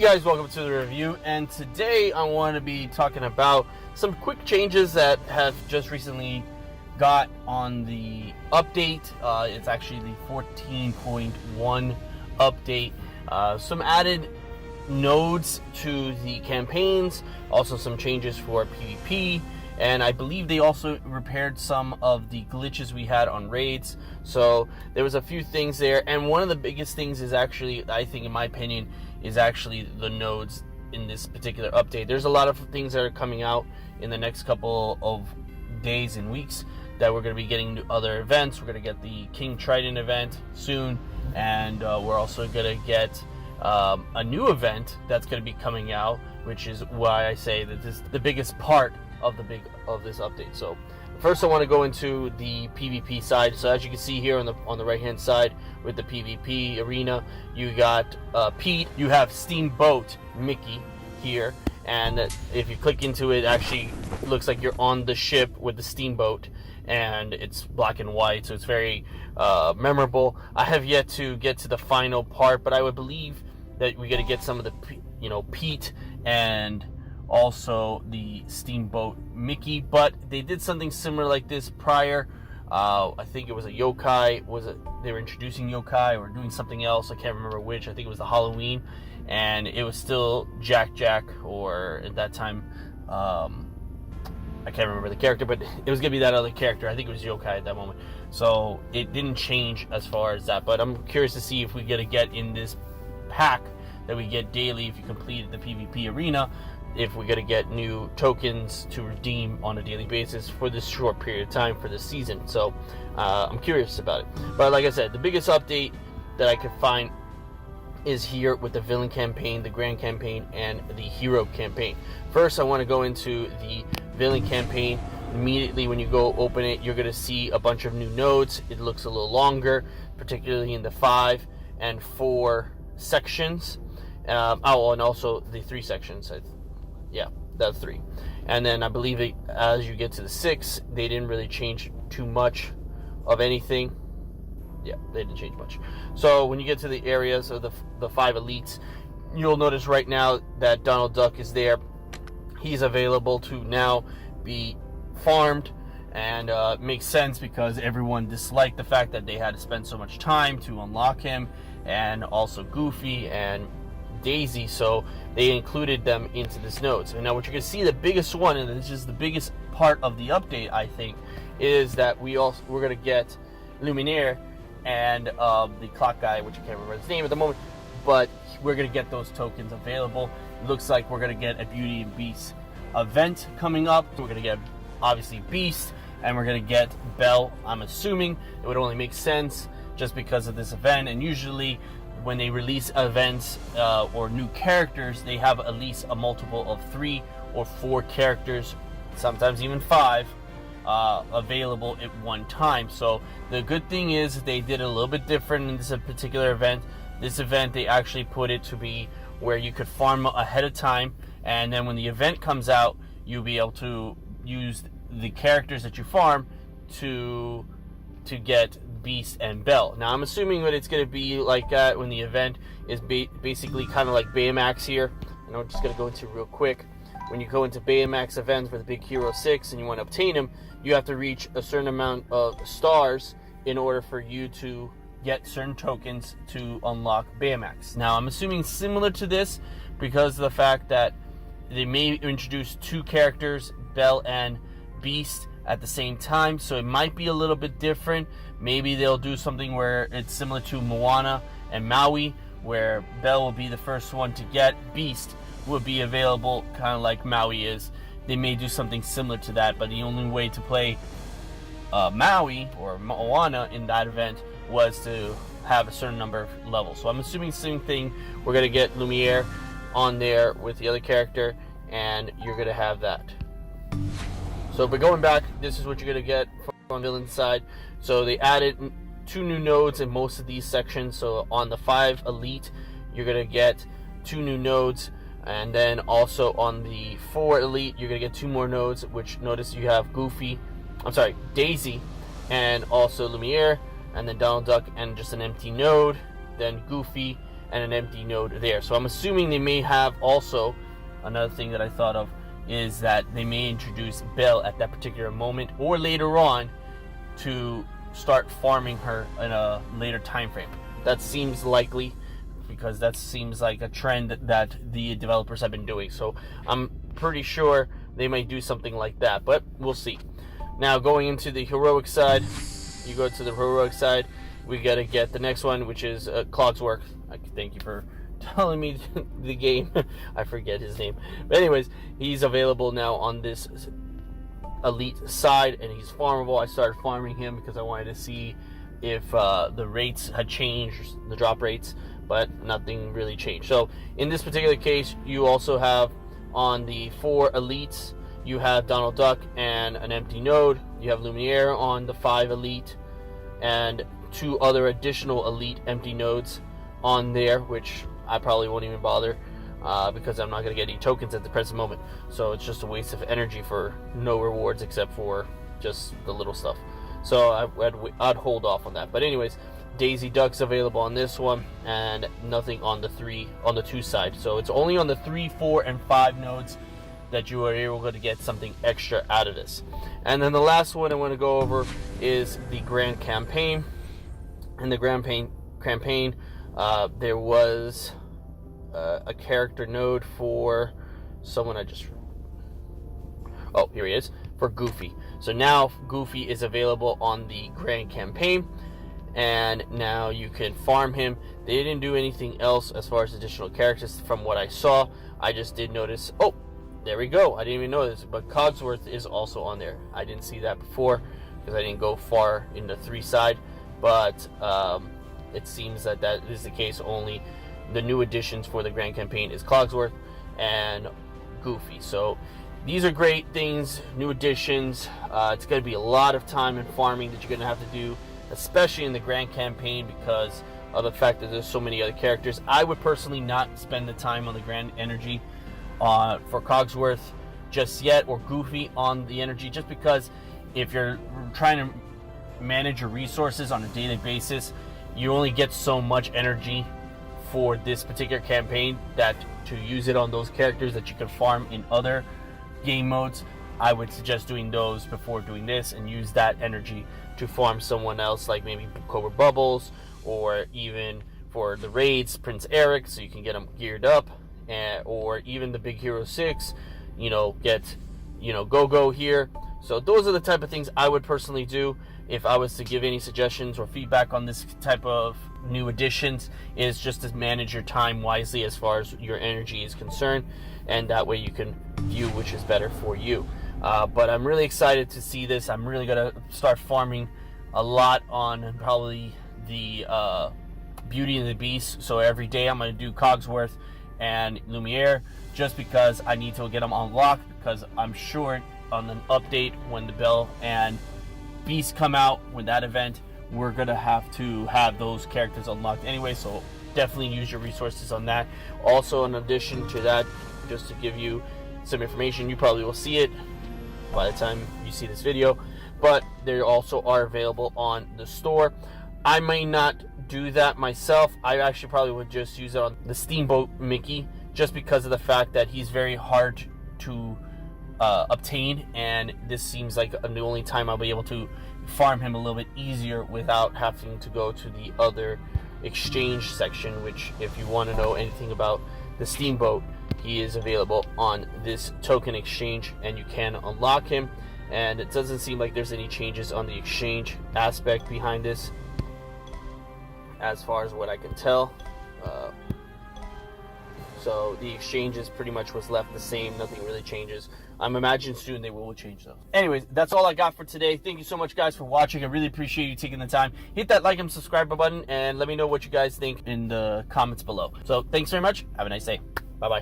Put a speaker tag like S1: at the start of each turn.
S1: guys, welcome to the review, and today I want to be talking about some quick changes that have just recently got on the update. It's actually the 14.1 update. Some added nodes to the campaigns, also some changes for PvP, and I believe they also repaired some of the glitches we had on raids. So there was a few things there, and one of the biggest things is actually, I think in my opinion, is actually the nodes in this particular update. There's a lot of things that are coming out in the next couple of days and weeks that we're going to be getting to other events. We're going to get the King Trident event soon, and we're also going to get a new event that's going to be coming out, which is why I say that this is the biggest part of this update. So first I want to go into the PvP side. So as you can see here on the right hand side with the PvP arena, you got Pete, you have Steamboat Mickey here, and if you click into it, actually looks like you're on the ship with the steamboat, and it's black and white, so it's very memorable. I have yet to get to the final part, but I would believe that we got to get some of the Pete and also the Steamboat Mickey, but they did something similar like this prior. I think it was a yokai. They were introducing yokai or doing something else? I can't remember which. I think it was the Halloween, and it was still Jack, or at that time, I can't remember the character, but it was gonna be that other character. I think it was yokai at that moment. So it didn't change as far as that. But I'm curious to see if we get in this pack that we get daily if you completed the PvP arena, if we're going to get new tokens to redeem on a daily basis for this short period of time for this season. So I'm curious about it. But like I said, the biggest update that I could find is here with the villain campaign, the grand campaign, and the hero campaign. First, I want to go into the villain campaign. Immediately when you go open it, you're going to see a bunch of new nodes. It looks a little longer, particularly in the 5 and 4 sections. And also the 3 sections. Yeah, that's 3. And then I believe as you get to the 6, they didn't really change too much of anything. Yeah, they didn't change much. So when you get to the areas of the 5 elites, you'll notice right now that Donald Duck is there. He's available to now be farmed, and it makes sense because everyone disliked the fact that they had to spend so much time to unlock him, and also Goofy and Daisy, so they included them into this nodes. And now what you're going to see, the biggest one, and this is the biggest part of the update, I think, is that we're going to get Luminaire and the clock guy, which I can't remember his name at the moment, but we're going to get those tokens available. It looks like we're going to get a Beauty and Beast event coming up. We're going to get, obviously, Beast, and we're going to get Belle. I'm assuming it would only make sense just because of this event, and usually when they release events or new characters, they have at least a multiple of 3 or 4 characters, sometimes even 5, available at one time. So the good thing is they did it a little bit different in this particular event. This event, they actually put it to be where you could farm ahead of time, and then when the event comes out, you'll be able to use the characters that you farm to get Beast and Belle. Now I'm assuming that it's going to be like that when the event is basically kind of like Baymax here, and I'm just going to go into real quick. When you go into Baymax events for the Big Hero 6 and you want to obtain them, you have to reach a certain amount of stars in order for you to get certain tokens to unlock Baymax. Now I'm assuming similar to this because of the fact that they may introduce 2 characters, Belle and Beast, at the same time, so it might be a little bit different. Maybe they'll do something where it's similar to Moana and Maui, where Belle will be the first one to get, Beast will be available kind of like Maui is. They may do something similar to that, but the only way to play Maui or Moana in that event was to have a certain number of levels. So I'm assuming the same thing. We're going to get Lumiere on there with the other character, and you're going to have that. So, but going back, this is what you're going to get from villain side. So they added 2 new nodes in most of these sections. So on the 5 elite, you're going to get 2 new nodes, and then also on the 4 elite, you're going to get 2 more nodes, which notice you have Daisy, and also Lumiere, and then Donald Duck, and just an empty node, then Goofy, and an empty node there. So I'm assuming they may have also, another thing that I thought of is that they may introduce Belle at that particular moment or later on to start farming her in a later time frame. That seems likely, because that seems like a trend that the developers have been doing. So I'm pretty sure they might do something like that, but we'll see. Now, going into the heroic side, you go to the heroic side, we gotta get the next one, which is Cogsworth. Thank you for telling me the game. I forget his name. But anyways, he's available now on this elite side, and he's farmable. I started farming him because I wanted to see if the rates had changed, the drop rates, but nothing really changed. So in this particular case, you also have on the 4 elites, you have Donald Duck and an empty node. You have Lumiere on the 5 elite, and 2 other additional elite empty nodes on there, which I probably won't even bother because I'm not going to get any tokens at the present moment. So it's just a waste of energy for no rewards except for just the little stuff. So I'd hold off on that. But anyways, Daisy Duck's available on this one, and nothing on the 2 side. So it's only on the 3, 4, and 5 nodes that you are able to get something extra out of this. And then the last one I want to go over is the Grand Campaign. In the Grand Campaign, there was a character node for someone oh, here he is, for Goofy. So now Goofy is available on the Grand Campaign, and now you can farm him. They didn't do anything else as far as additional characters from what I saw. I just did notice, oh, there we go, I didn't even know this, but Cogsworth is also on there. I didn't see that before because I didn't go far in the 3 side, but it seems that is the case. Only the new additions for the Grand Campaign is Cogsworth and Goofy. So these are great things, new additions. It's going to be a lot of time in farming that you're going to have to do, especially in the Grand Campaign, because of the fact that there's so many other characters. I would personally not spend the time on the Grand Energy for Cogsworth just yet, or Goofy on the energy, just because if you're trying to manage your resources on a daily basis, you only get so much energy for this particular campaign that to use it on those characters that you can farm in other game modes. I would suggest doing those before doing this, and use that energy to farm someone else, like maybe Cobra Bubbles, or even for the raids, Prince Eric, so you can get them geared up, or even the Big Hero 6, get Go-Go here. So those are the type of things I would personally do if I was to give any suggestions or feedback on this type of new additions, is just to manage your time wisely as far as your energy is concerned, and that way you can view which is better for you. But I'm really excited to see this. I'm really gonna start farming a lot on probably the Beauty and the Beast. So every day I'm gonna do Cogsworth and Lumiere, just because I need to get them unlocked, because I'm sure on an update when the Belle and Beast come out, when that event, we're gonna have to have those characters unlocked anyway, so definitely use your resources on that. Also, in addition to that, just to give you some information, you probably will see it by the time you see this video, but they also are available on the store. I may not do that myself. I actually probably would just use it on the Steamboat Mickey, just because of the fact that he's very hard to obtain, and this seems like the only time I'll be able to farm him a little bit easier without having to go to the other exchange section, which, if you want to know anything about the Steamboat, he is available on this token exchange, and you can unlock him. And it doesn't seem like there's any changes on the exchange aspect behind this, as far as what I can tell. So the exchanges pretty much was left the same. Nothing really changes. I'm imagining soon they will change though. Anyways, that's all I got for today. Thank you so much, guys, for watching. I really appreciate you taking the time. Hit that like and subscribe button, and let me know what you guys think in the comments below. So thanks very much. Have a nice day. Bye-bye.